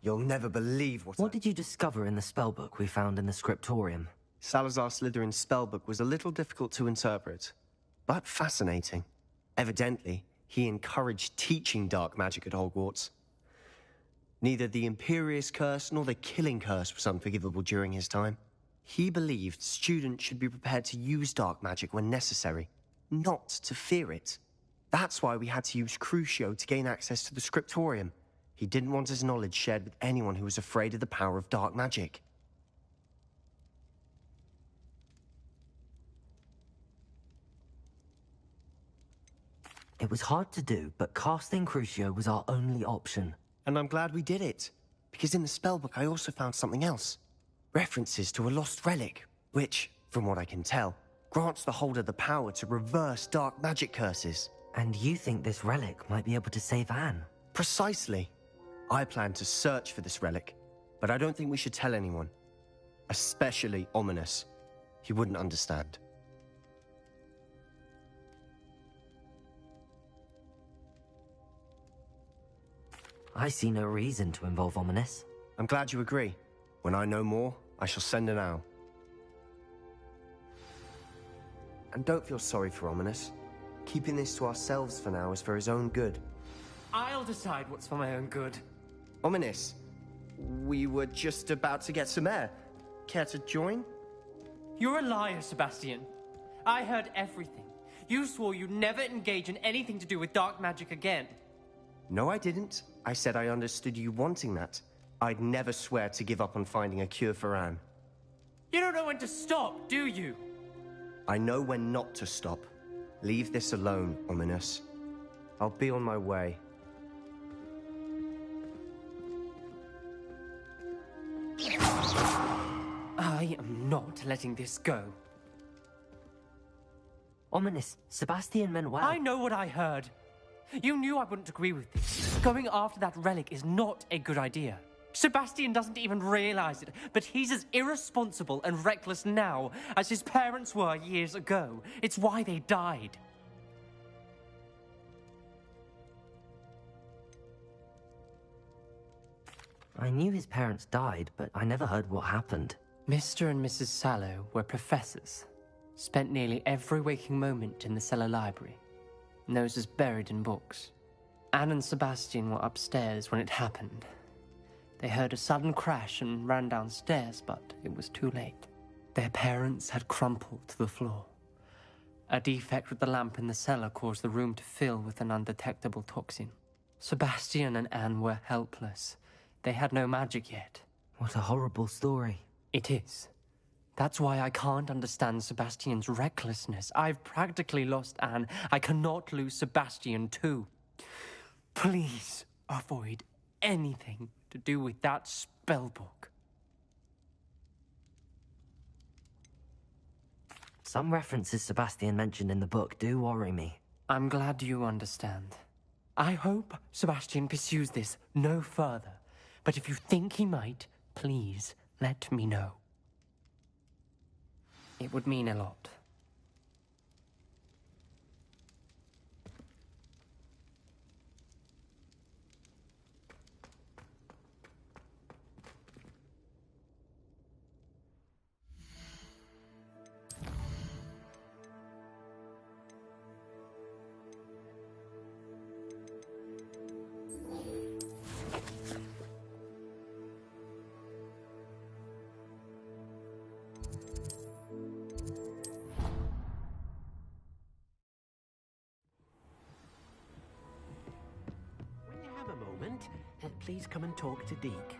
You'll never believe What did you discover in the spellbook we found in the scriptorium? Salazar Slytherin's spellbook was a little difficult to interpret, but fascinating. Evidently, he encouraged teaching dark magic at Hogwarts. Neither the Imperious Curse nor the Killing Curse was unforgivable during his time. He believed students should be prepared to use dark magic when necessary, not to fear it. That's why we had to use Crucio to gain access to the scriptorium. He didn't want his knowledge shared with anyone who was afraid of the power of dark magic. It was hard to do, but casting Crucio was our only option. And I'm glad we did it, because in the spellbook I also found something else. References to a lost relic, which, from what I can tell, grants the holder the power to reverse dark magic curses. And you think this relic might be able to save Anne? Precisely. I plan to search for this relic, but I don't think we should tell anyone. Especially Ominous. He wouldn't understand. I see no reason to involve Ominous. I'm glad you agree. When I know more, I shall send an owl. And don't feel sorry for Ominous. Keeping this to ourselves for now is for his own good. I'll decide what's for my own good. Ominous, we were just about to get some air. Care to join? You're a liar, Sebastian. I heard everything. You swore you'd never engage in anything to do with dark magic again. No, I didn't. I said I understood you wanting that. I'd never swear to give up on finding a cure for Anne. You don't know when to stop, do you? I know when not to stop. Leave this alone, Ominous. I'll be on my way. I am not letting this go. Ominous, Sebastian meant well. I know what I heard. You knew I wouldn't agree with this. Going after that relic is not a good idea. Sebastian doesn't even realize it, but he's as irresponsible and reckless now as his parents were years ago. It's why they died. I knew his parents died, but I never heard what happened. Mr. and Mrs. Sallow were professors. Spent nearly every waking moment in the cellar library. Noses buried in books. Anne and Sebastian were upstairs when it happened. They heard a sudden crash and ran downstairs, but it was too late. Their parents had crumpled to the floor. A defect with the lamp in the cellar caused the room to fill with an undetectable toxin. Sebastian and Anne were helpless. They had no magic yet. What a horrible story. It is. That's why I can't understand Sebastian's recklessness. I've practically lost Anne. I cannot lose Sebastian too. Please avoid anything to do with that spellbook. Some references Sebastian mentioned in the book do worry me. I'm glad you understand. I hope Sebastian pursues this no further. But if you think he might, please let me know. It would mean a lot. Please come and talk to Deke.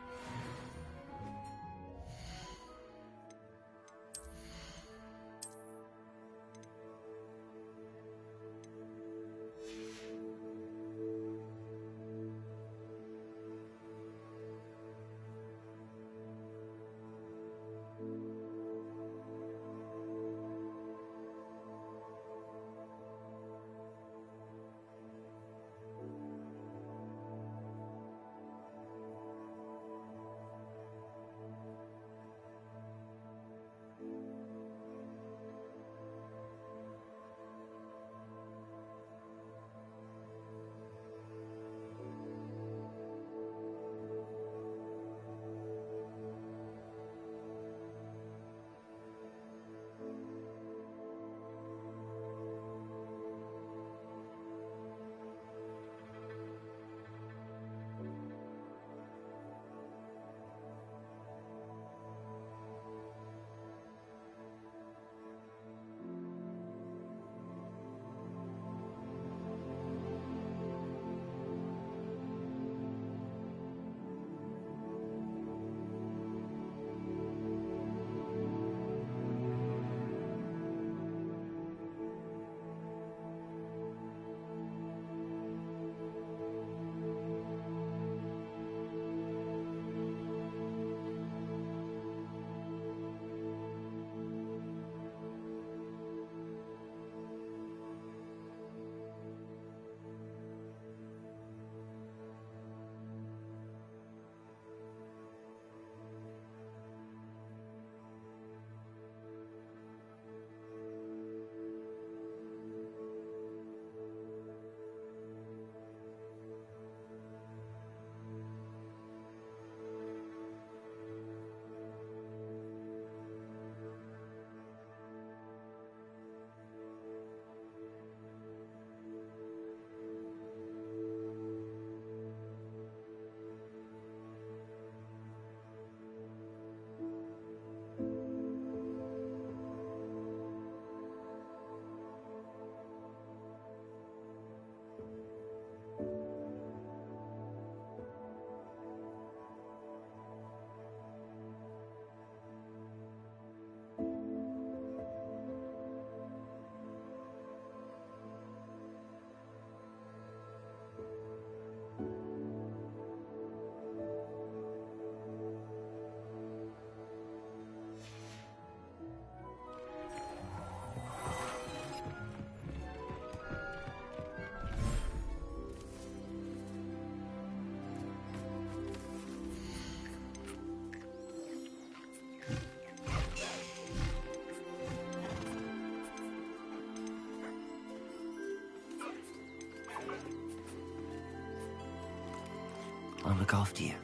look after you.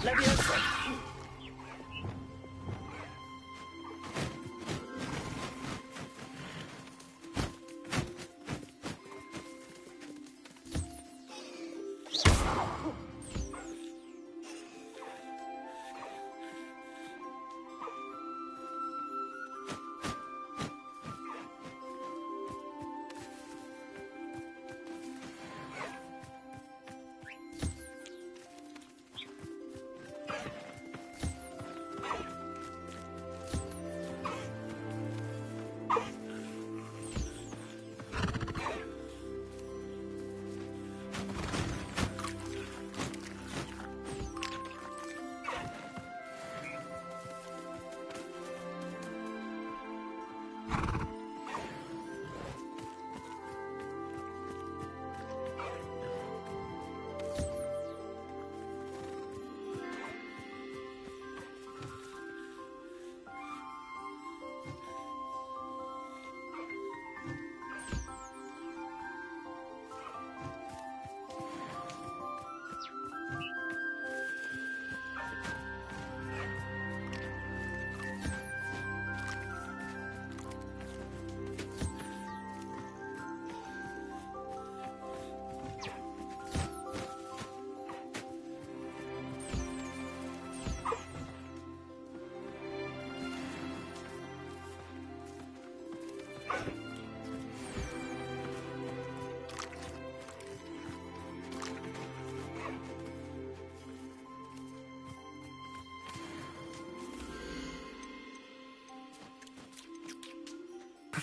Leviosa!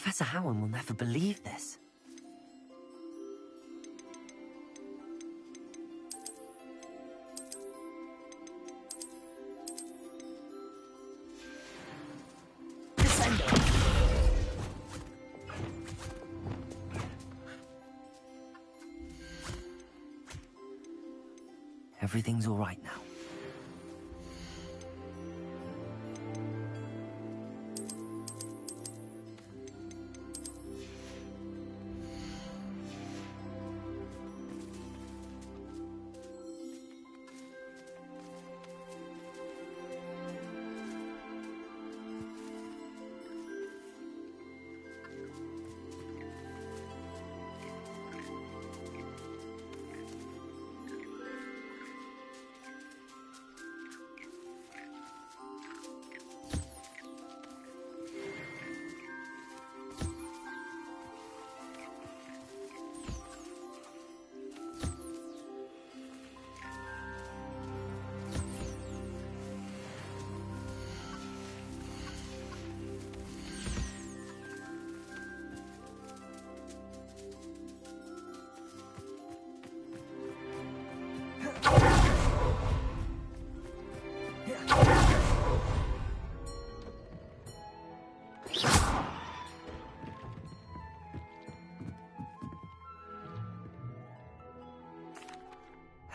Professor Howard will never believe this. Everything's all right now.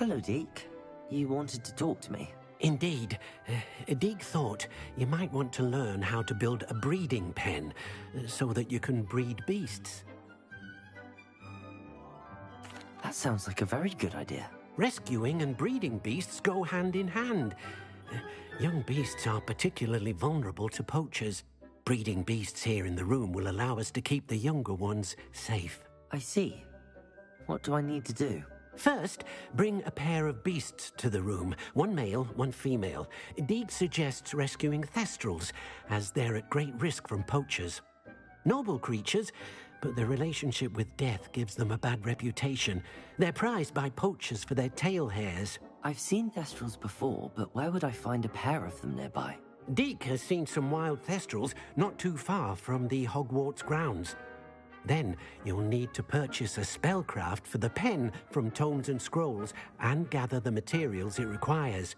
Hello, Deke. You wanted to talk to me? Indeed. Deke thought you might want to learn how to build a breeding pen so that you can breed beasts. That sounds like a very good idea. Rescuing and breeding beasts go hand in hand. Young beasts are particularly vulnerable to poachers. Breeding beasts here in the room will allow us to keep the younger ones safe. I see. What do I need to do? First, bring a pair of beasts to the room. One male, one female. Deke suggests rescuing thestrals, as they're at great risk from poachers. Noble creatures, but their relationship with death gives them a bad reputation. They're prized by poachers for their tail hairs. I've seen Thestrals before, but where would I find a pair of them nearby? Deke has seen some wild Thestrals not too far from the Hogwarts grounds. Then you'll need to purchase a spellcraft for the pen from Tomes and Scrolls and gather the materials it requires.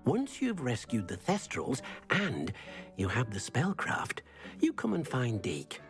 Once you've rescued the Thestrals and you have the spellcraft, you come and find Deke.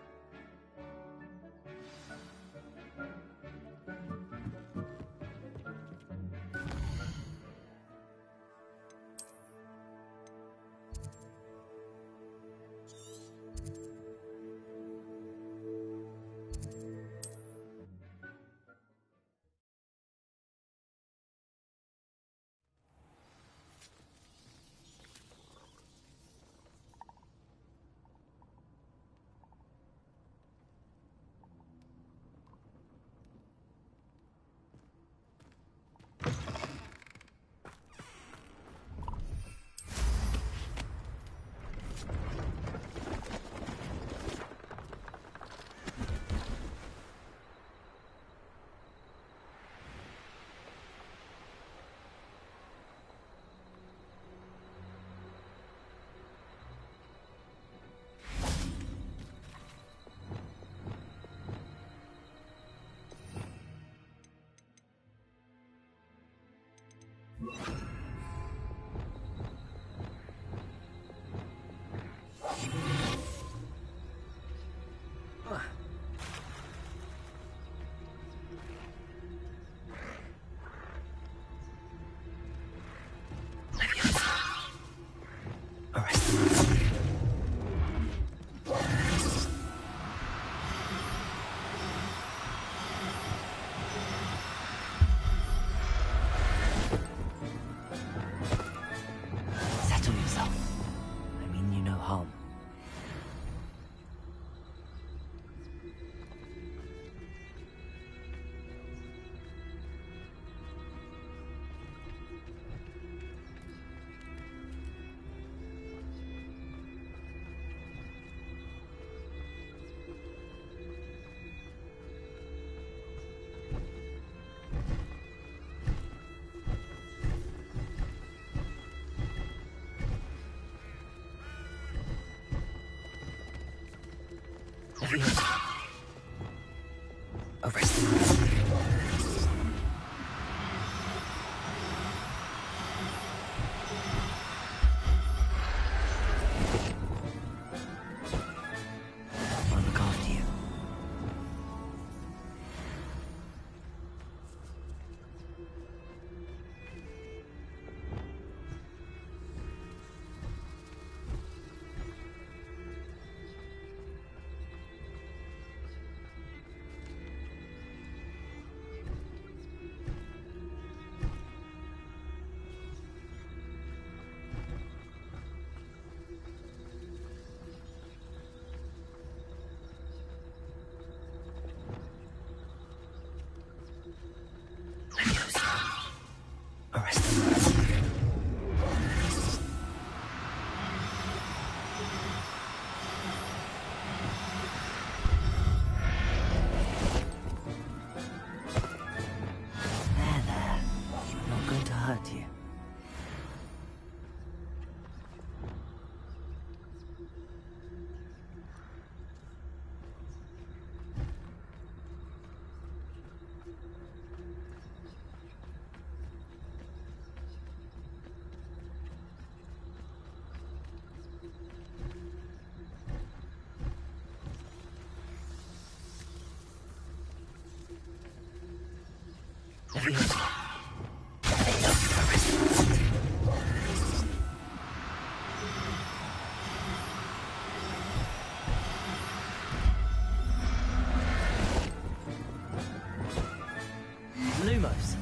Lumos.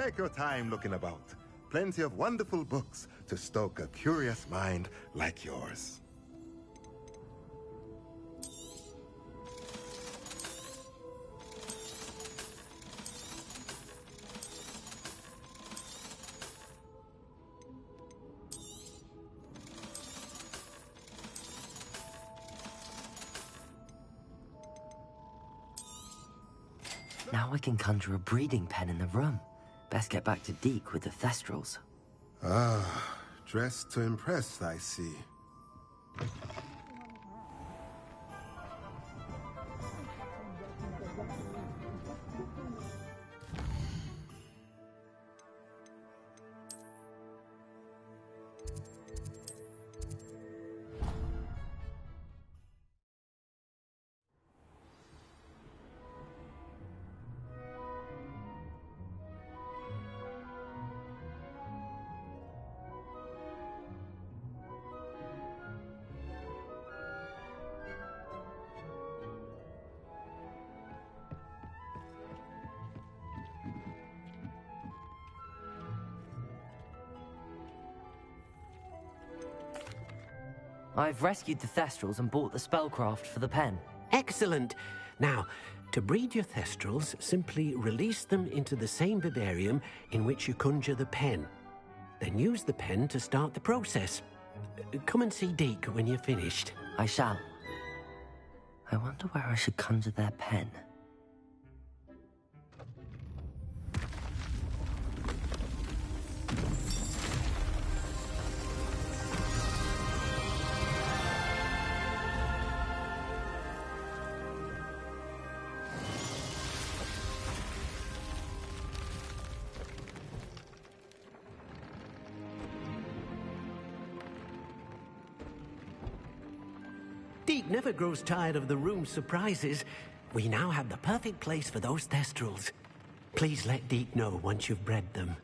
Take your time looking about. Plenty of wonderful books to stoke a curious mind like yours. Now I can conjure a breeding pen in the room. Best get back to Deke with the Thestrals. Ah, dressed to impress, I see. I've rescued the Thestrals and bought the spellcraft for the pen. Excellent. Now, to breed your Thestrals, simply release them into the same vivarium in which you conjure the pen. Then use the pen to start the process. Come and see Deke when you're finished. I shall. I wonder where I should conjure their pen. Deke never grows tired of the room's surprises. We now have the perfect place for those Thestrals. Please let Deke know once you've bred them.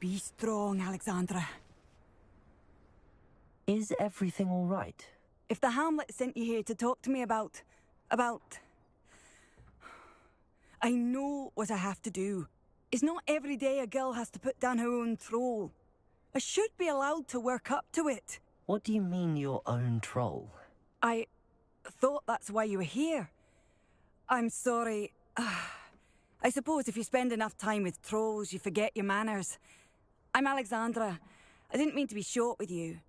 Be strong, Alexandra. Is everything all right? If the Hamlet sent you here to talk to me about... I know what I have to do. It's not every day a girl has to put down her own troll. I should be allowed to work up to it. What do you mean, your own troll? I thought that's why you were here. I'm sorry. I suppose if you spend enough time with trolls, you forget your manners. I'm Alexandra. I didn't mean to be short with you.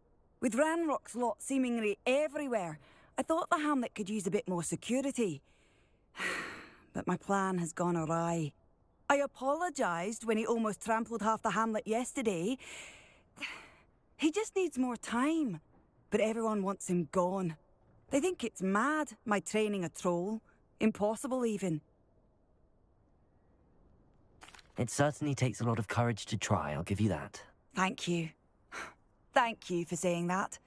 With Ranrock's lot seemingly everywhere, I thought the Hamlet could use a bit more security. But my plan has gone awry. I apologised when he almost trampled half the Hamlet yesterday. He just needs more time. But everyone wants him gone. They think it's mad, my training a troll. Impossible, even. It certainly takes a lot of courage to try, I'll give you that. Thank you. Thank you for saying that.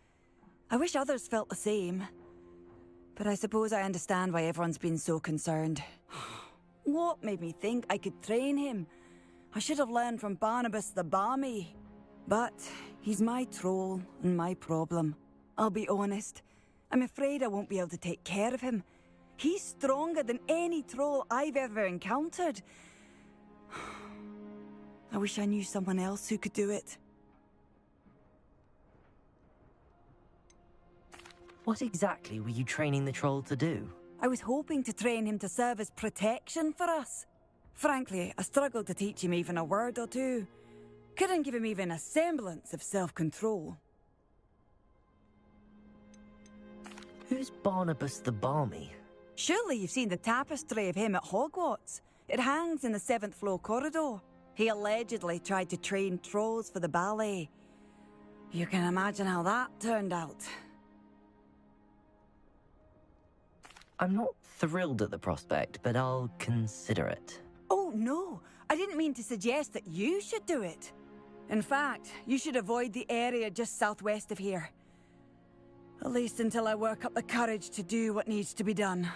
I wish others felt the same. But I suppose I understand why everyone's been so concerned. What made me think I could train him? I should have learned from Barnabas the Barmy. But he's my troll and my problem. I'll be honest. I'm afraid I won't be able to take care of him. He's stronger than any troll I've ever encountered. I wish I knew someone else who could do it. What exactly were you training the troll to do? I was hoping to train him to serve as protection for us. Frankly, I struggled to teach him even a word or two. Couldn't give him even a semblance of self-control. Who's Barnabas the Balmy? Surely you've seen the tapestry of him at Hogwarts. It hangs in the 7th floor corridor. He allegedly tried to train trolls for the ballet. You can imagine how that turned out. I'm not thrilled at the prospect, but I'll consider it. Oh, no. I didn't mean to suggest that you should do it. In fact, you should avoid the area just southwest of here. At least until I work up the courage to do what needs to be done.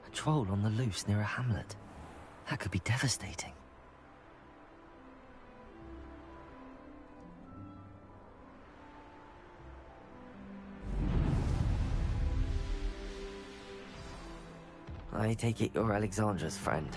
A troll on the loose near a hamlet. That could be devastating. I take it you're Alexandra's friend.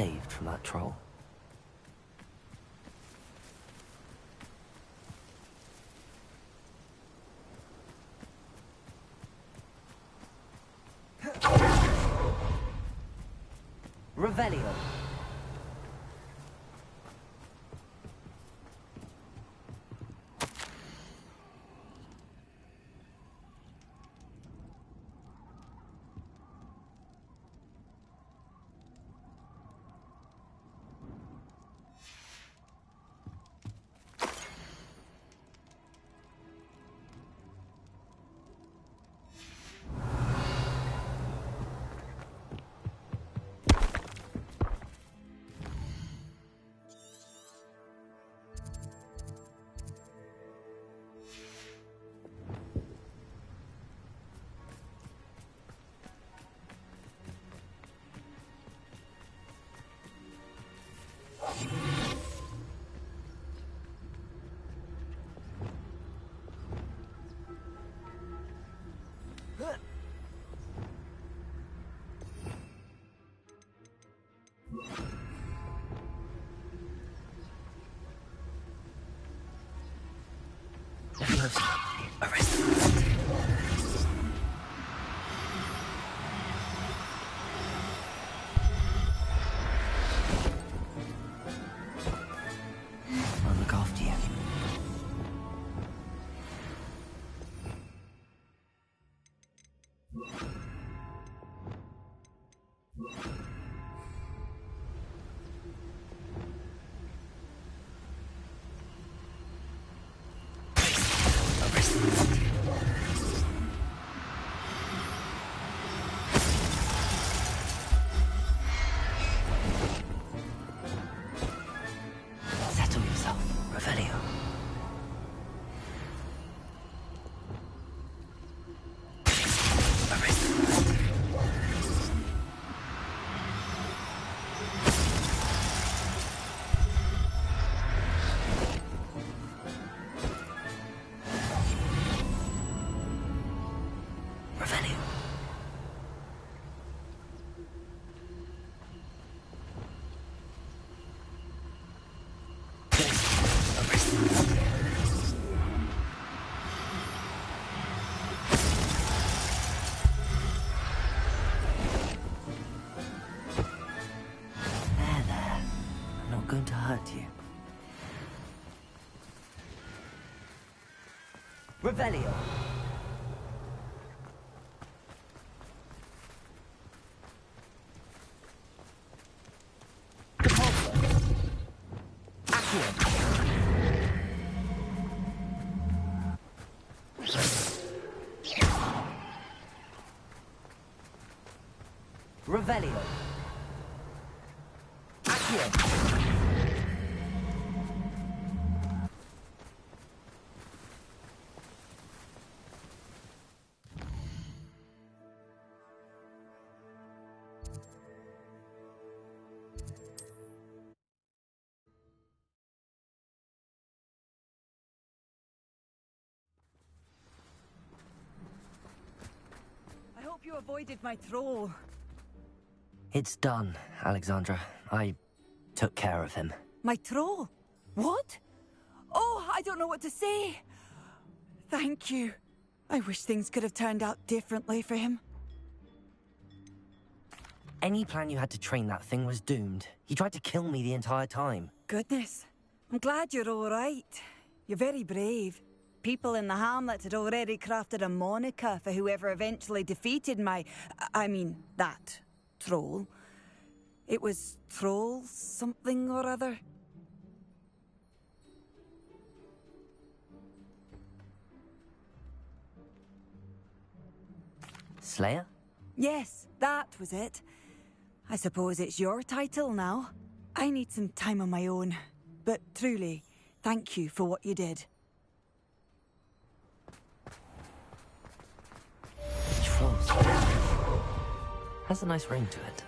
saved from that troll. Revelio. I'll look after you. Settle yourself, Revelio. Revelio. There. I'm not going to hurt you. Revelio. Revelio. Accio. I hope you avoided my troll. It's done, Alexandra. I took care of him. My troll? What? Oh, I don't know what to say. Thank you. I wish things could have turned out differently for him. Any plan you had to train that thing was doomed. He tried to kill me the entire time. Goodness. I'm glad you're all right. You're very brave. People in the hamlet had already crafted a moniker for whoever eventually defeated that troll. It was Troll something or other. Slayer? Yes, that was it. I suppose it's your title now. I need some time on my own. But truly, thank you for what you did. Trolls. Has a nice ring to it.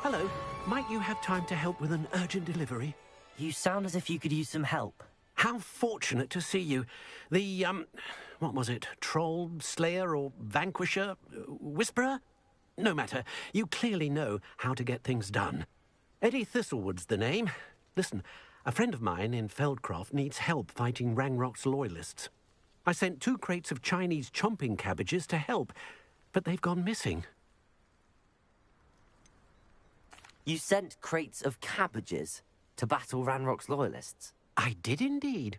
Hello. Might you have time to help with an urgent delivery? You sound as if you could use some help. How fortunate to see you. The, what was it? Troll, Slayer, or Vanquisher? Whisperer? No matter. You clearly know how to get things done. Eddie Thistlewood's the name. Listen, a friend of mine in Feldcroft needs help fighting Ranrock's loyalists. I sent 2 crates of Chinese chomping cabbages to help, but they've gone missing. You sent crates of cabbages to battle Ranrock's loyalists? I did indeed.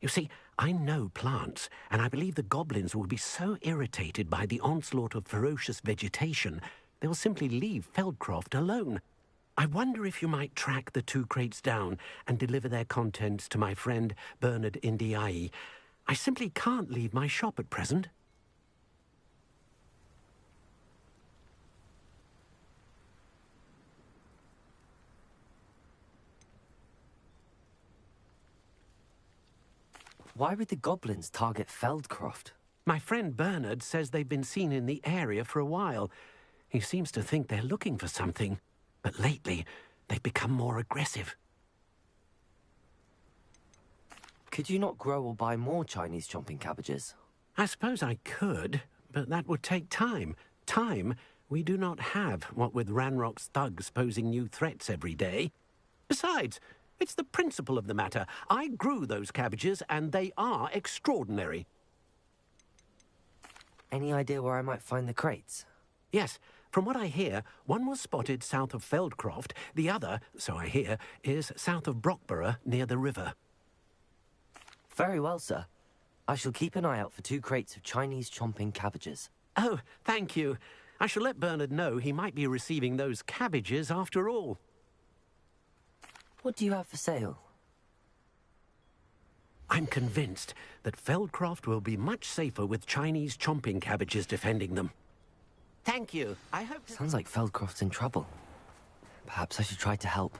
You see, I know plants, and I believe the goblins will be so irritated by the onslaught of ferocious vegetation, they'll simply leave Feldcroft alone. I wonder if you might track the 2 crates down and deliver their contents to my friend Bernard Indiai. I simply can't leave my shop at present. Why would the goblins target Feldcroft? My friend Bernard says they've been seen in the area for a while. He seems to think they're looking for something, but lately they've become more aggressive. Could you not grow or buy more Chinese chomping cabbages? I suppose I could, but that would take time. Time we do not have, what with Ranrock's thugs posing new threats every day. Besides, it's the principle of the matter. I grew those cabbages, and they are extraordinary. Any idea where I might find the crates? Yes, from what I hear, one was spotted south of Feldcroft, the other, so I hear, is south of Brockborough, near the river. Very well, sir. I shall keep an eye out for 2 crates of Chinese chomping cabbages. Oh, thank you. I shall let Bernard know he might be receiving those cabbages after all. What do you have for sale? I'm convinced that Feldcroft will be much safer with Chinese chomping cabbages defending them. Thank you. I hope... Sounds like Feldcroft's in trouble. Perhaps I should try to help.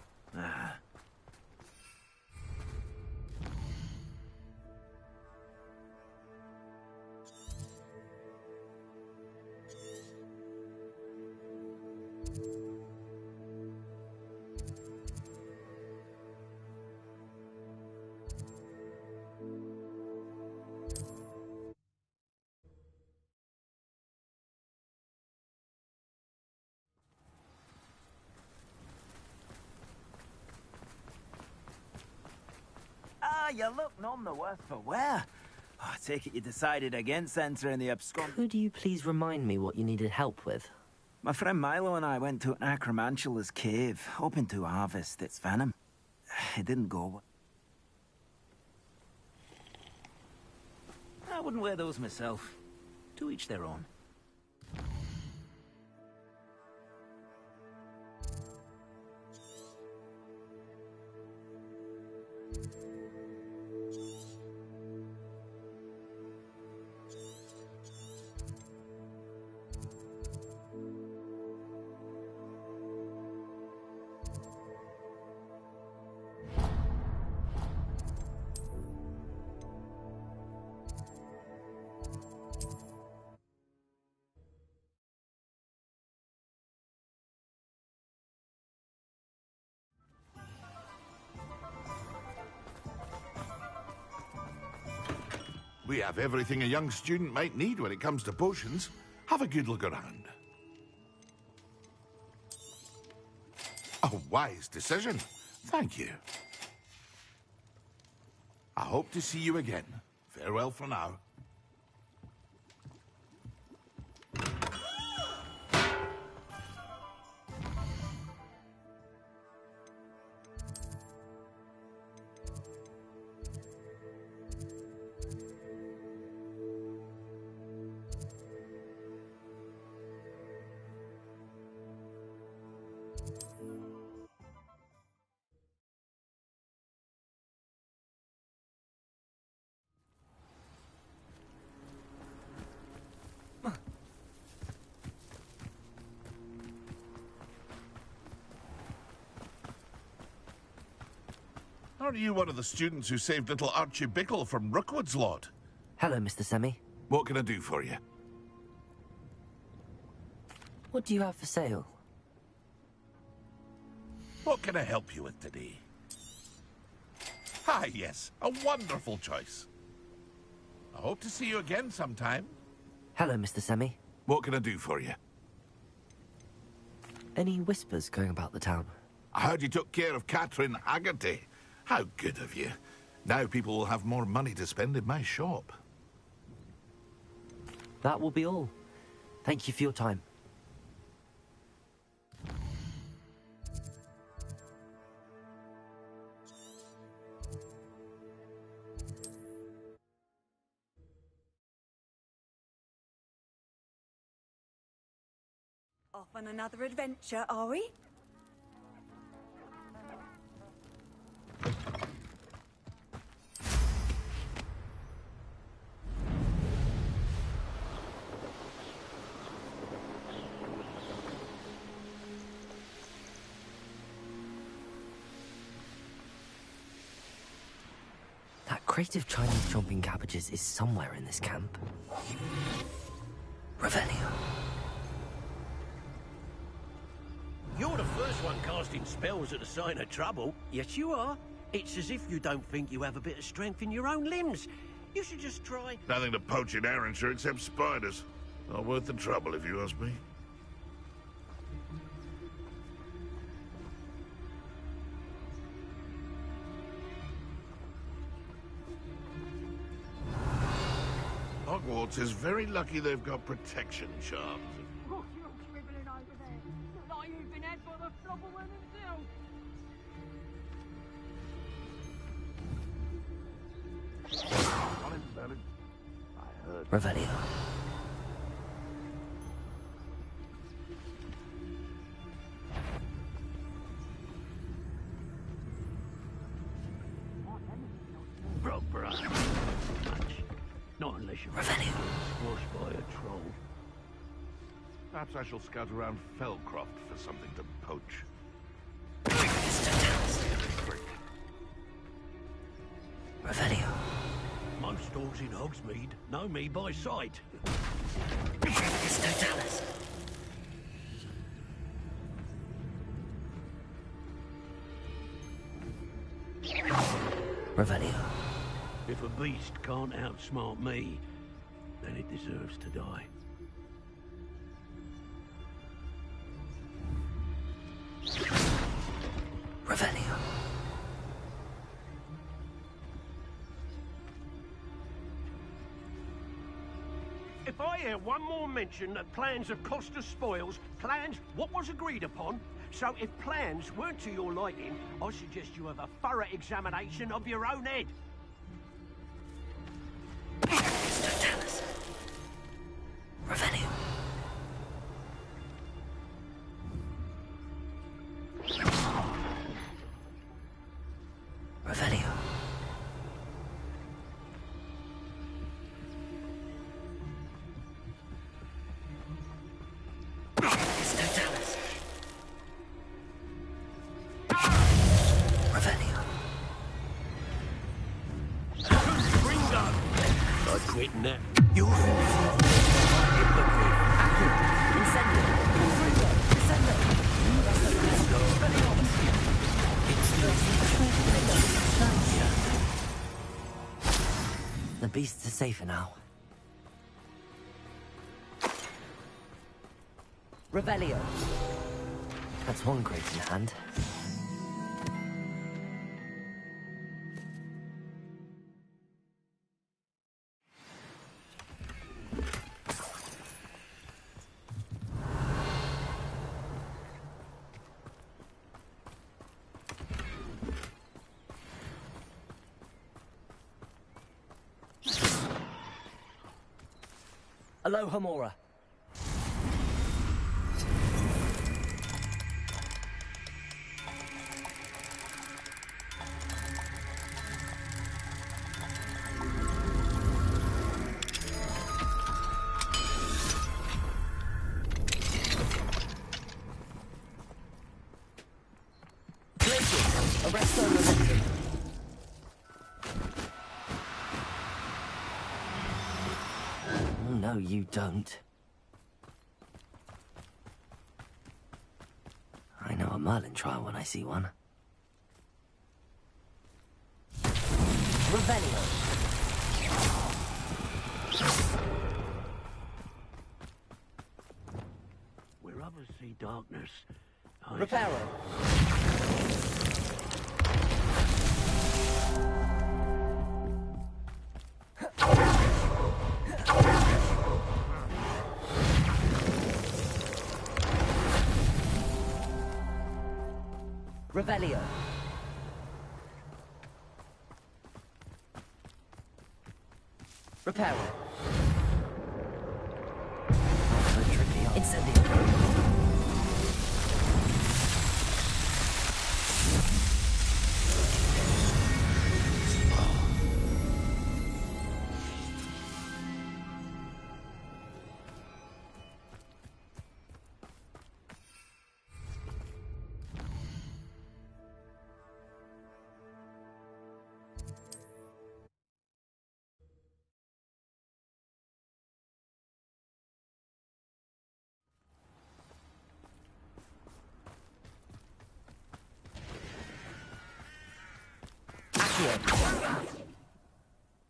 You look none the worse for wear. Oh, I take it you decided against entering the abscond... Could you please remind me what you needed help with? My friend Milo and I went to an acromantula's cave, hoping to harvest its venom. It didn't go well. I wouldn't wear those myself. To each their own. We have everything a young student might need when it comes to potions. Have a good look around. A wise decision. Thank you. I hope to see you again. Farewell for now. Are you one of the students who saved little Archie Bickle from Rookwood's lot? Hello, Mr. Semi. What can I do for you? What do you have for sale? What can I help you with today? Ah, yes, a wonderful choice. I hope to see you again sometime. Hello, Mr. Semi. What can I do for you? Any whispers going about the town? I heard you took care of Catherine Haggerty. How good of you. Now people will have more money to spend in my shop. That will be all. Thank you for your time. Off on another adventure, are we? That crate of Chinese chomping cabbages is somewhere in this camp. Revelio. You're the first one casting spells at a sign of trouble. Yes, you are. It's as if you don't think you have a bit of strength in your own limbs. You should just try... Nothing to poach in Arrynshire except spiders. Not worth the trouble, if you ask me. Hogwarts is very lucky they've got protection charms. What you scribbling over there? Look like you've been had by the flubberman himself. I heard. Revelio. Not unless you're Revelio. squashed by a troll. Perhaps I shall scout around Fellcroft for something to poach. Revelio. Most stores in Hogsmeade know me by sight. Totalis. Revelio. If a beast can't outsmart me, then it deserves to die. Revelio. If I hear one more mention that plans have cost us spoils, plans what was agreed upon, so if plans weren't to your liking, I suggest you have a thorough examination of your own head. Totalis. Revelio. Revelio. Totalis. Revelio. Gringo! I quit now. You're The beasts are safer now. Revelio. That's one crate in hand. Aloha Mora. Arrest on momentum. No, you don't. I know a Merlin trial when I see one. Revelio. Where others see darkness, Reparo. Revelio. Reparo. So tricky. Incendio.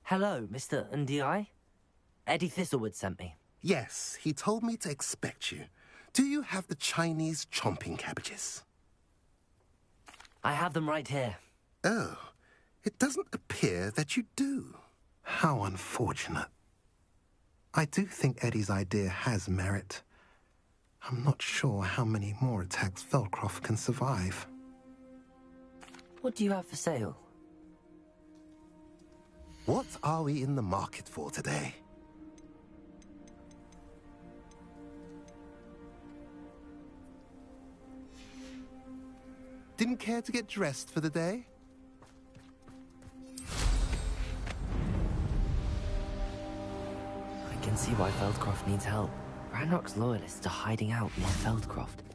Hello, Mr. Ndi. Eddie Thistlewood sent me. Yes, he told me to expect you. Do you have the Chinese chomping cabbages? I have them right here. Oh, it doesn't appear that you do. How unfortunate. I do think Eddie's idea has merit. I'm not sure how many more attacks Feldcroft can survive. What do you have for sale? What are we in the market for today? Didn't care to get dressed for the day? I can see why Feldcroft needs help. Ranrock's loyalists are hiding out near Feldcroft.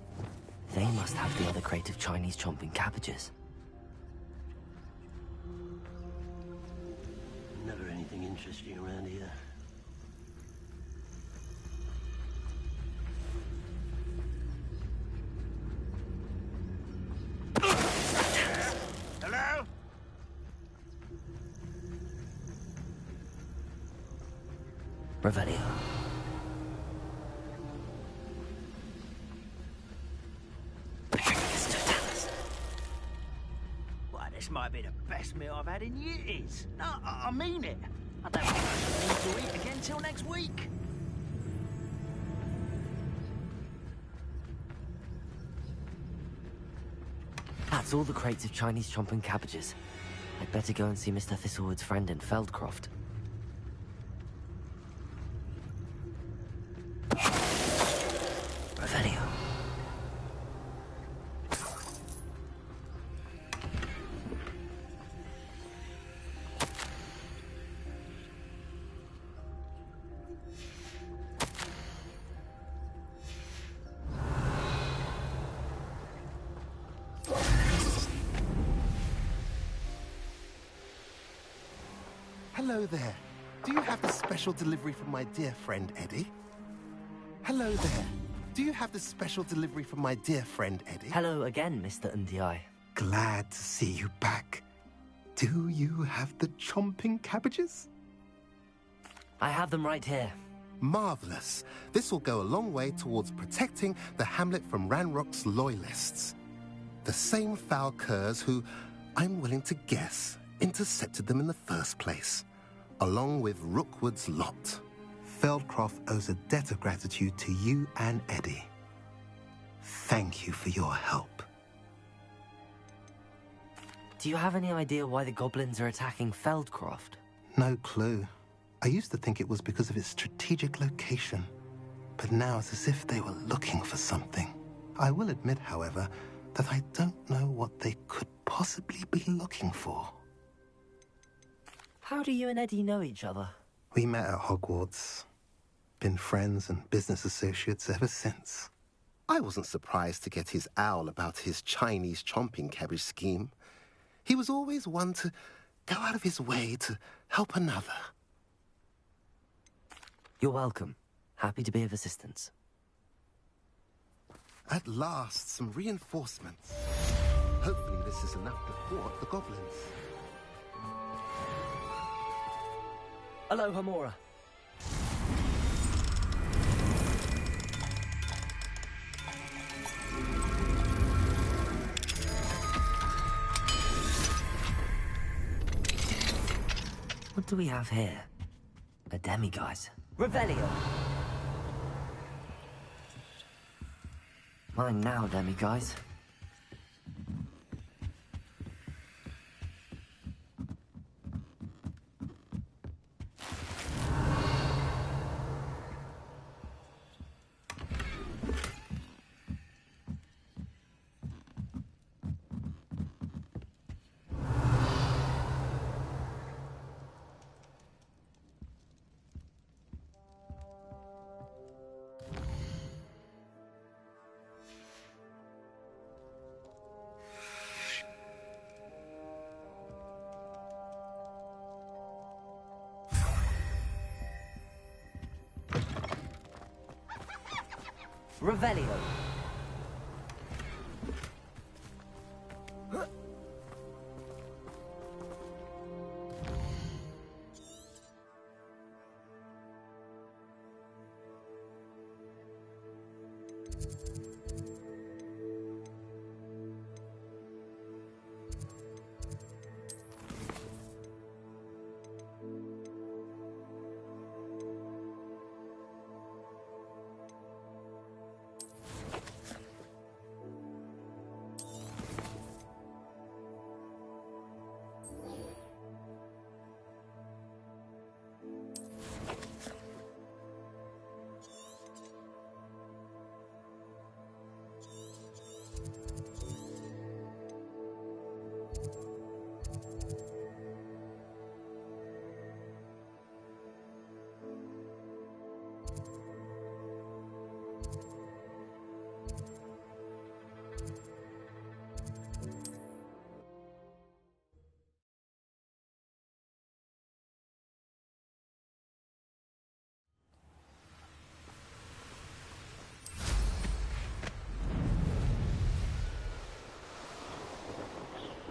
They must have the other crate of Chinese chomping cabbages. Never anything interesting around here. Hello? Revelio. Why, this might be the best meal I've had in years. No, I mean it. I don't think I need to eat again till next week. That's all the crates of Chinese chomping cabbages. I'd better go and see Mr. Thistlewood's friend in Feldcroft. Revelio. Hello there. Do you have the special delivery from my dear friend Eddie? Hello there. Do you have the special delivery from my dear friend Eddie? Hello again, Mr. Ndi. Glad to see you back. Do you have the chomping cabbages? I have them right here. Marvelous. This will go a long way towards protecting the hamlet from Ranrock's loyalists. The same foul curs who, I'm willing to guess, intercepted them in the first place, along with Rookwood's lot. Feldcroft owes a debt of gratitude to you and Eddie. Thank you for your help. Do you have any idea why the goblins are attacking Feldcroft? No clue. I used to think it was because of its strategic location, but now it's as if they were looking for something. I will admit, however, that I don't know what they could possibly be looking for. How do you and Eddie know each other? We met at Hogwarts. Been friends and business associates ever since. I wasn't surprised to get his owl about his Chinese chomping cabbage scheme. He was always one to go out of his way to help another. You're welcome. Happy to be of assistance. At last, some reinforcements. Hopefully this is enough to thwart the goblins. Hello, Hamora. What do we have here? A demiguise. Revelio! Mine now, demiguise. Revelio.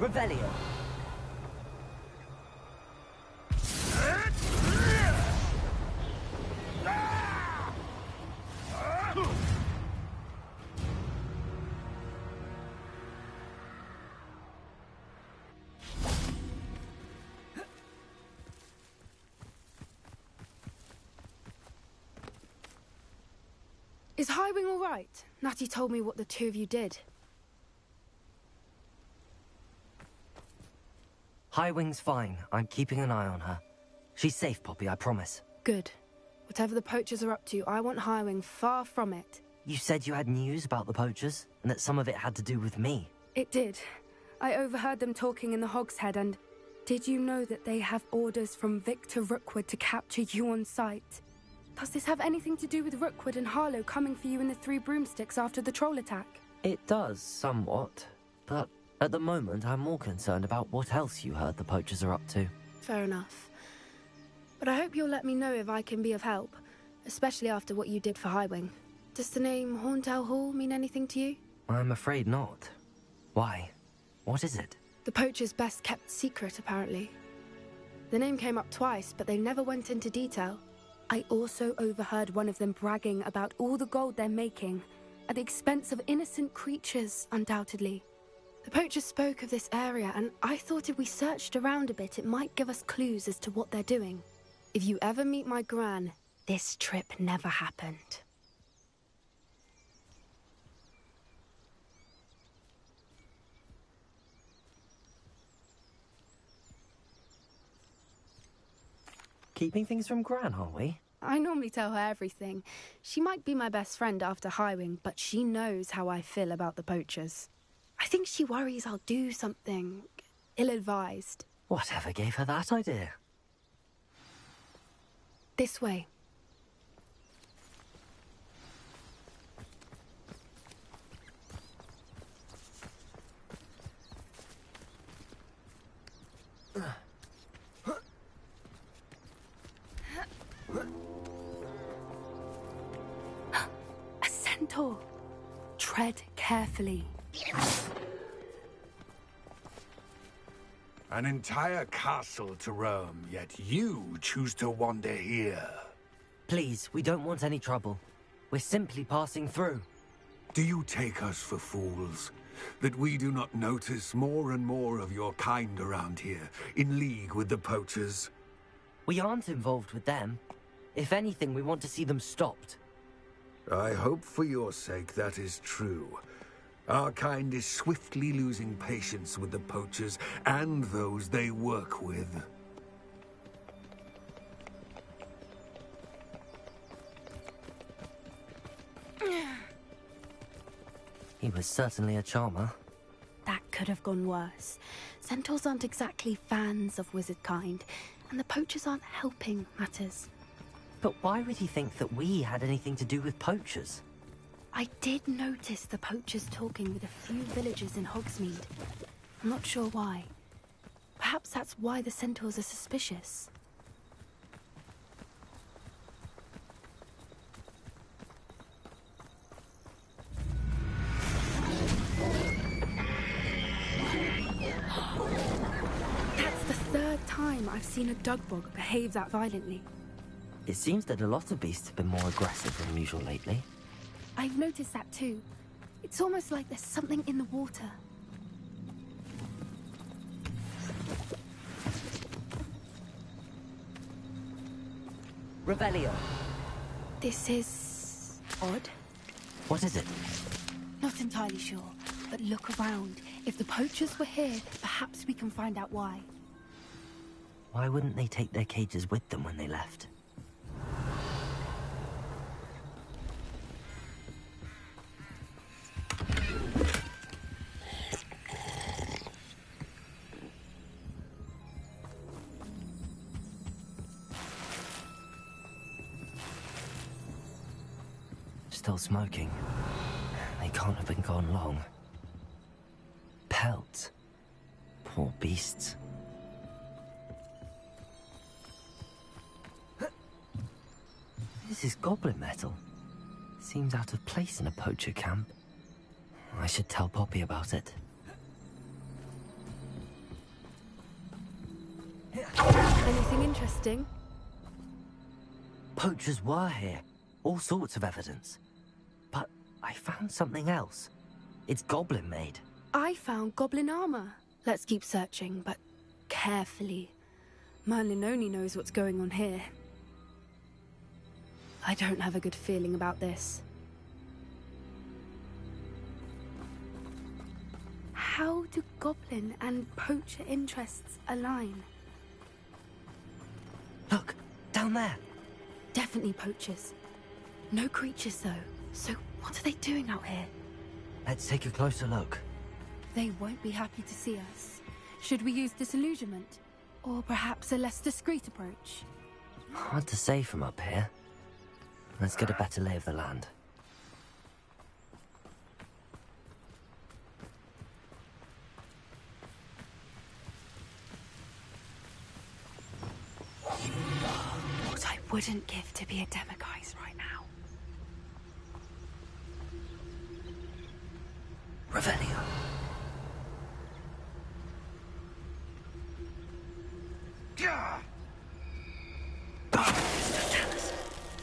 Revelio. Is Highwing all right? Natty told me what the two of you did. Highwing's fine. I'm keeping an eye on her. She's safe, Poppy, I promise. Good. Whatever the poachers are up to, I want Highwing far from it. You said you had news about the poachers, and that some of it had to do with me. It did. I overheard them talking in the Hogshead, and did you know that they have orders from Victor Rookwood to capture you on sight? Does this have anything to do with Rookwood and Harlow coming for you in the Three Broomsticks after the troll attack? It does, somewhat. But at the moment, I'm more concerned about what else you heard the poachers are up to. Fair enough. But I hope you'll let me know if I can be of help, especially after what you did for Highwing. Does the name Horntail Hall mean anything to you? I'm afraid not. Why? What is it? The poachers' best kept secret, apparently. The name came up twice, but they never went into detail. I also overheard one of them bragging about all the gold they're making, at the expense of innocent creatures, undoubtedly. The poachers spoke of this area, and I thought if we searched around a bit, it might give us clues as to what they're doing. If you ever meet my gran, this trip never happened. Keeping things from Gran, aren't we? I normally tell her everything. She might be my best friend after Highwing, but she knows how I feel about the poachers. I think she worries I'll do something ill-advised. Whatever gave her that idea? This way. A centaur. Tread carefully. An entire castle to roam, yet you choose to wander here. Please, we don't want any trouble. We're simply passing through. Do you take us for fools? That we do not notice more and more of your kind around here, in league with the poachers? We aren't involved with them. If anything, we want to see them stopped. I hope for your sake that is true. Our kind is swiftly losing patience with the poachers and those they work with. He was certainly a charmer. That could have gone worse. Centaurs aren't exactly fans of wizard kind, and the poachers aren't helping matters. But why would he think that we had anything to do with poachers? I did notice the poachers talking with a few villagers in Hogsmeade. I'm not sure why. Perhaps that's why the centaurs are suspicious. I've seen a dugbog behave that violently. It seems that a lot of beasts have been more aggressive than usual lately. I've noticed that too. It's almost like there's something in the water. Revelio. This is odd. What is it? Not entirely sure, but look around. If the poachers were here, perhaps we can find out why. Why wouldn't they take their cages with them when they left? Still smoking. They can't have been gone long. Pelts. Poor beasts. This is goblin metal. Seems out of place in a poacher camp. I should tell Poppy about it. Anything interesting? Poachers were here. All sorts of evidence. But I found something else. It's goblin made. I found goblin armor. Let's keep searching, but carefully. Merlin only knows what's going on here. I don't have a good feeling about this. How do goblin and poacher interests align? Look, down there. Definitely poachers. No creatures, though. So what are they doing out here? Let's take a closer look. They won't be happy to see us. Should we use disillusionment? Or perhaps a less discreet approach? Hard to say from up here. Let's get a better lay of the land. What I wouldn't give to be a demiguise right now. Revelio.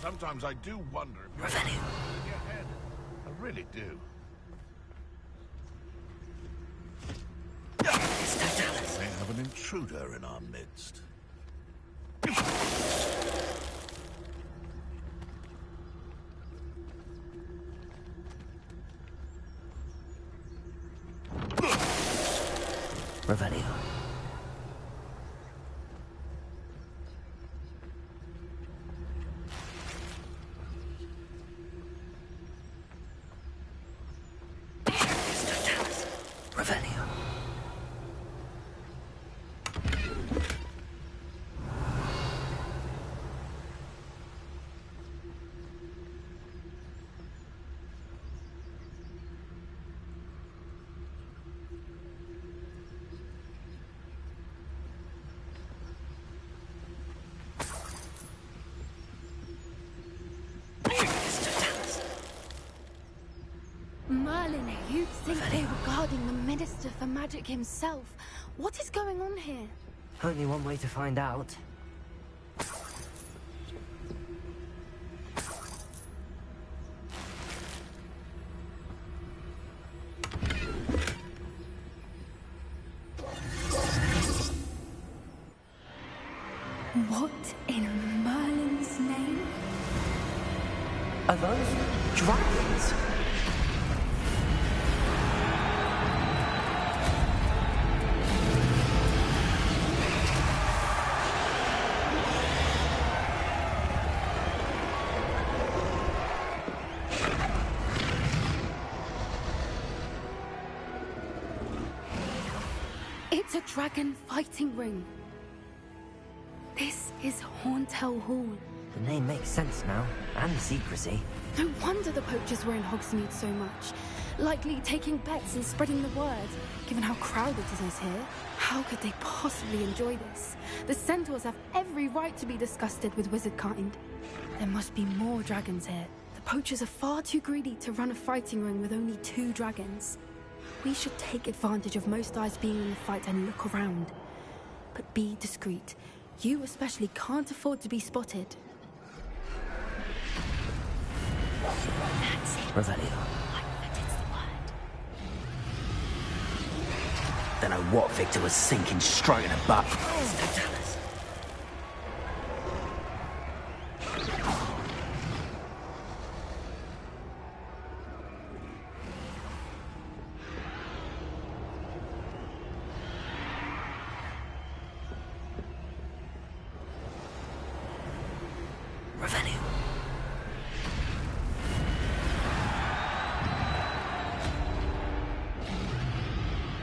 Sometimes I do wonder if you're in your head. I really do. We may have an intruder in our midst. Revelio. Revelio. Merlin, you'd think they were guarding the Minister for Magic himself. What is going on here? Only one way to find out. What in Merlin's name? Are those dragons? It's a dragon fighting ring. This is Horntail Hall. The name makes sense now, and the secrecy. No wonder the poachers were in Hogsmeade so much. Likely taking bets and spreading the word, given how crowded it is here. How could they possibly enjoy this? The centaurs have every right to be disgusted with wizard kind. There must be more dragons here. The poachers are far too greedy to run a fighting ring with only 2 dragons. We should take advantage of most eyes being in the fight and look around. But be discreet. You especially can't afford to be spotted. That's it. Revelio. Don't know what Victor was sinking straight in the butt.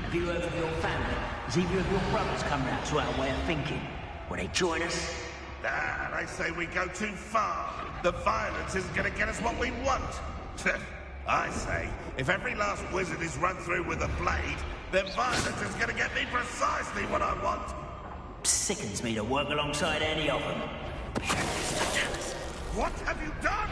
Have you heard of your family? Has either of your brothers come round to our way of thinking? Will they join us? Nah, I say we go too far. The violence isn't going to get us what we want. I say, if every last wizard is run through with a blade, then violence is going to get me precisely what I want. Sickens me to work alongside any of them. What have you done?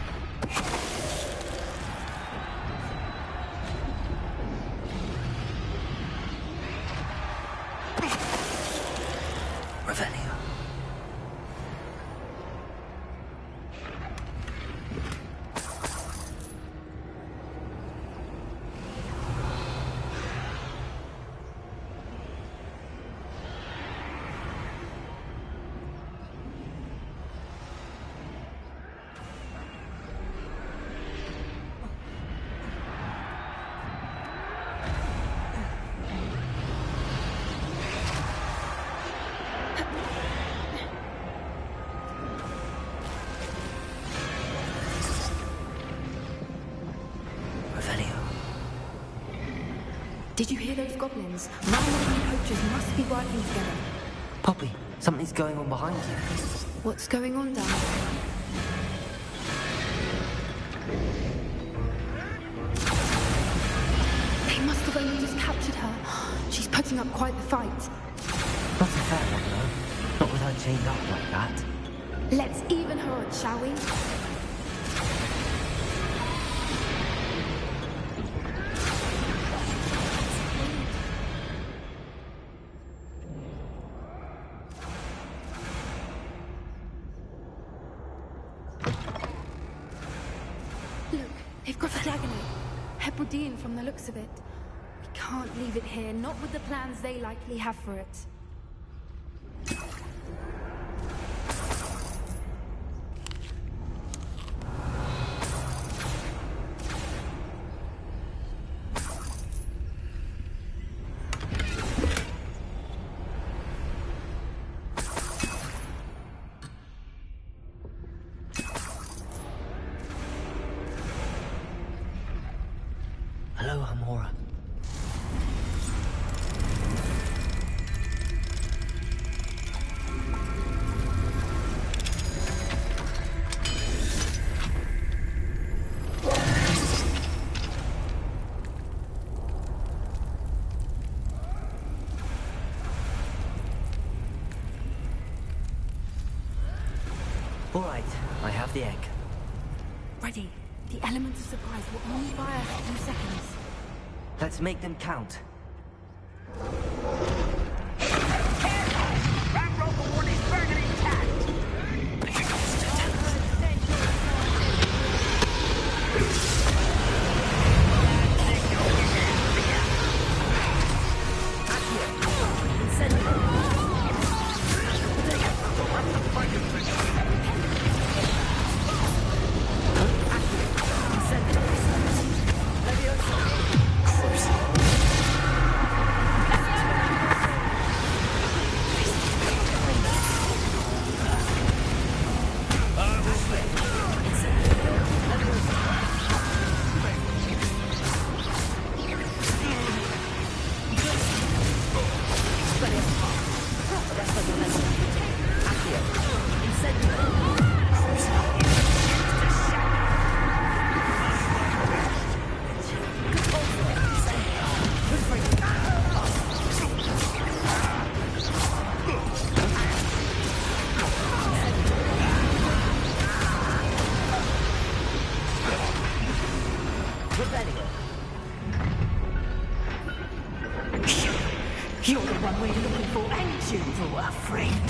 Revelio. Did you hear those goblins? Ranrock and poachers must be working together. Poppy, something's going on behind you. What's going on down there? They must have only just captured her. She's putting up quite the fight. Not a fair one, though. Not with her chained up like that. Let's even her odds, shall we? They've got a Dagonet. Hebridean from the looks of it. We can't leave it here, not with the plans they likely have for it. Hello, Hamora. All right, I have the egg. Ready. The elements of surprise will only buy us a few seconds. Let's make them count. You're the one we're looking for, ain't you, Afraid?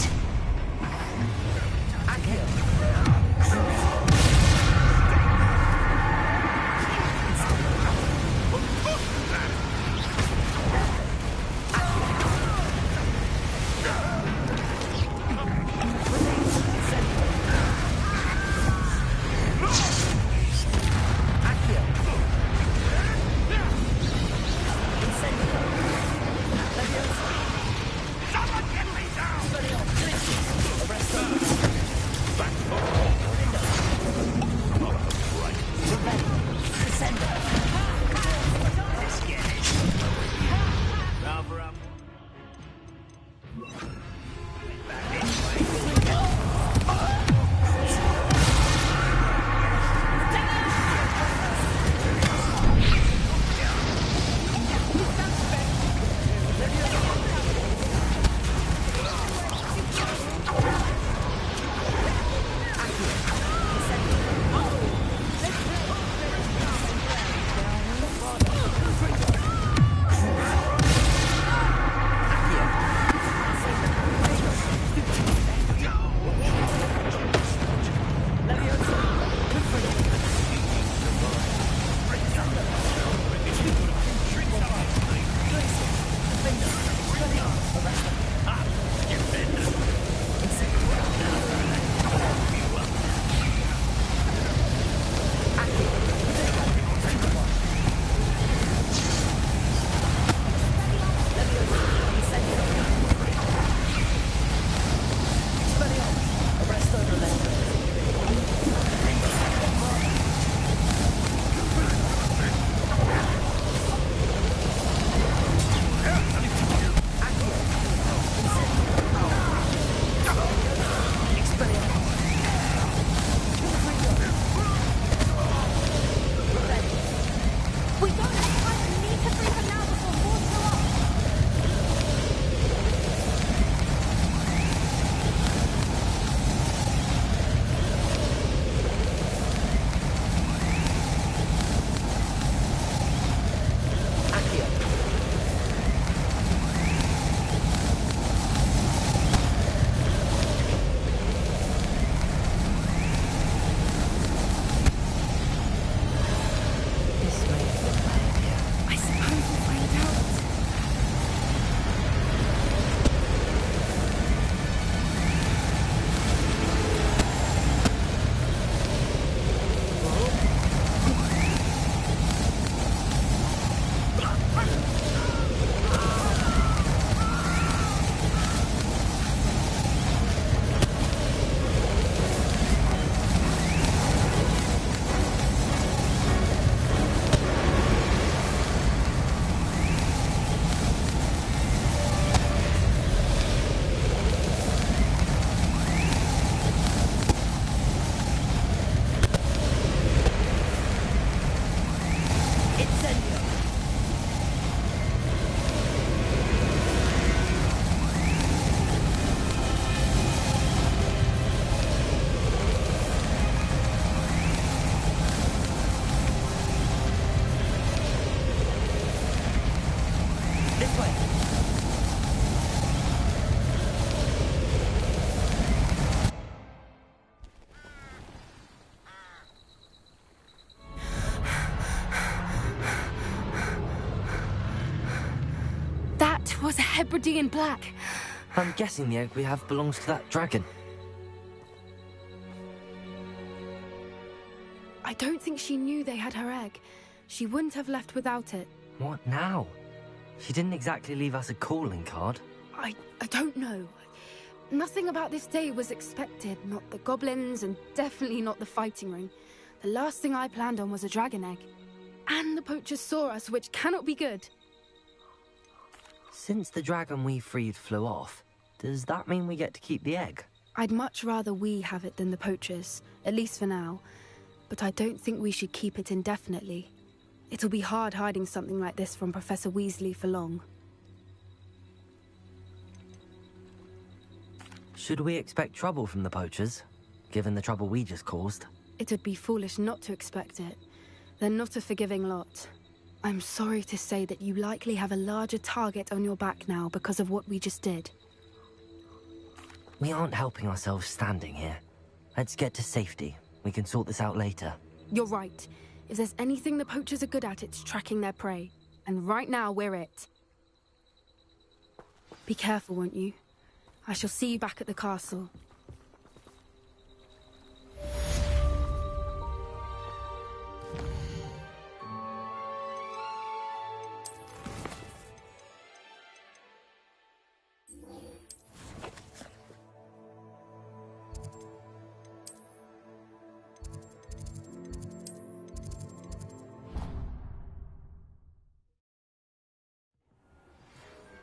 Was a Hebridean black. I'm guessing the egg we have belongs to that dragon. I don't think she knew they had her egg. She wouldn't have left without it. What now? She didn't exactly leave us a calling card. I don't know. Nothing about this day was expected. Not the goblins, and definitely not the fighting ring. The last thing I planned on was a dragon egg. And the poachers saw us, which cannot be good. Since the dragon we freed flew off, does that mean we get to keep the egg? I'd much rather we have it than the poachers, at least for now. But I don't think we should keep it indefinitely. It'll be hard hiding something like this from Professor Weasley for long. Should we expect trouble from the poachers, given the trouble we just caused? It would be foolish not to expect it. They're not a forgiving lot. I'm sorry to say that you likely have a larger target on your back now because of what we just did. We aren't helping ourselves standing here. Let's get to safety. We can sort this out later. You're right. If there's anything the poachers are good at, it's tracking their prey. And right now, we're it. Be careful, won't you? I shall see you back at the castle.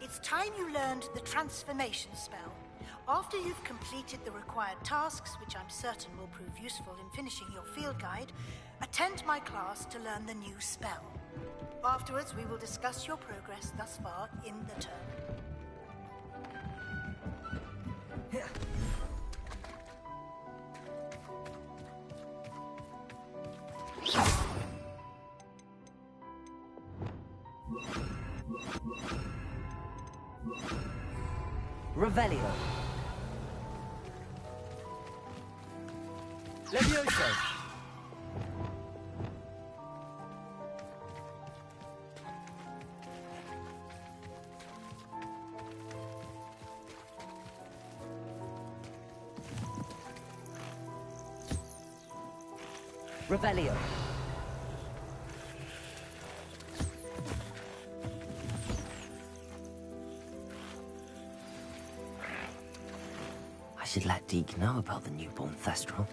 It's time you learned the transformation spell. After you've completed the required tasks, which I'm certain will prove useful in finishing your field guide, attend my class to learn the new spell. Afterwards, we will discuss your progress thus far in the term. Revelio. Levioso. Revelio. I should let Deke know about the newborn Thestral.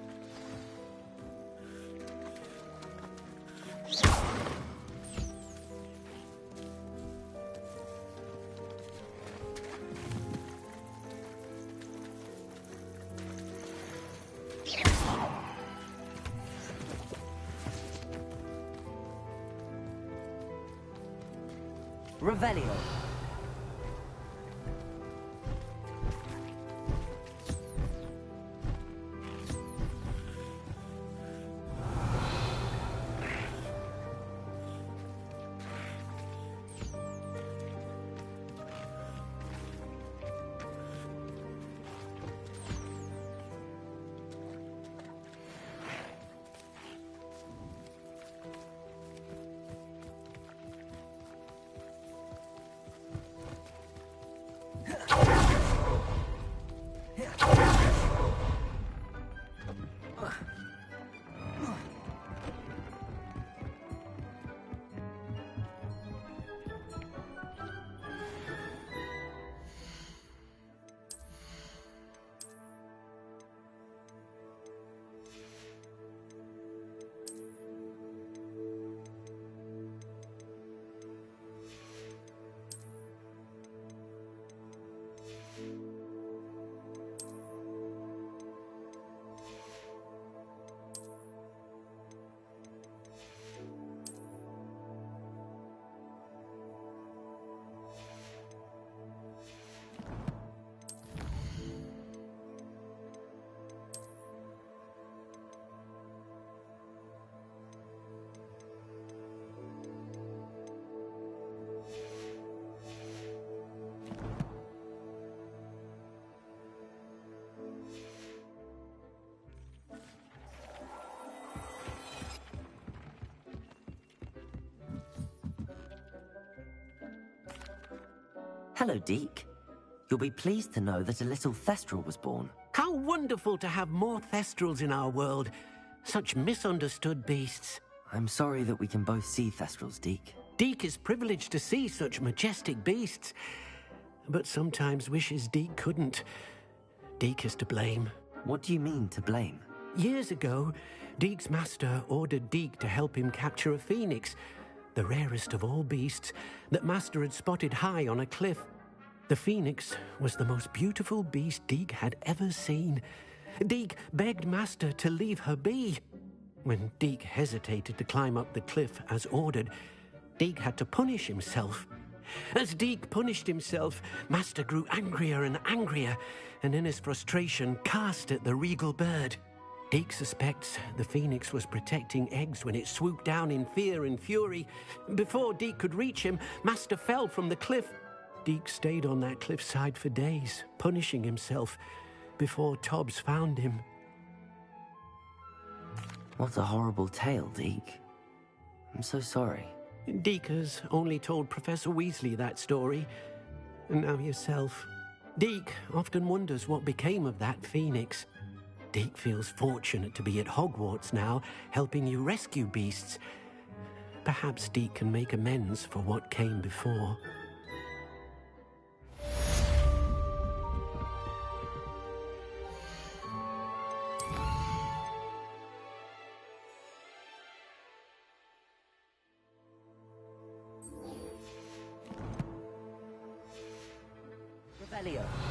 Revelio. Hello, Deke. You'll be pleased to know that a little Thestral was born. How wonderful to have more Thestrals in our world. Such misunderstood beasts. I'm sorry that we can both see Thestrals, Deke. Deke is privileged to see such majestic beasts, but sometimes wishes Deke couldn't. Deke is to blame. What do you mean, to blame? Years ago, Deke's master ordered Deke to help him capture a phoenix, the rarest of all beasts, that Master had spotted high on a cliff. The phoenix was the most beautiful beast Deke had ever seen. Deke begged Master to leave her be. When Deke hesitated to climb up the cliff as ordered, Deke had to punish himself. As Deke punished himself, Master grew angrier and angrier, and in his frustration cast at the regal bird. Deke suspects the phoenix was protecting eggs when it swooped down in fear and fury. Before Deke could reach him, Master fell from the cliff. Deke stayed on that cliffside for days, punishing himself, before Tobbs found him. What a horrible tale, Deke. I'm so sorry. Deke has only told Professor Weasley that story, and now yourself. Deke often wonders what became of that phoenix. Deke feels fortunate to be at Hogwarts now, helping you rescue beasts. Perhaps Deke can make amends for what came before. Revelio.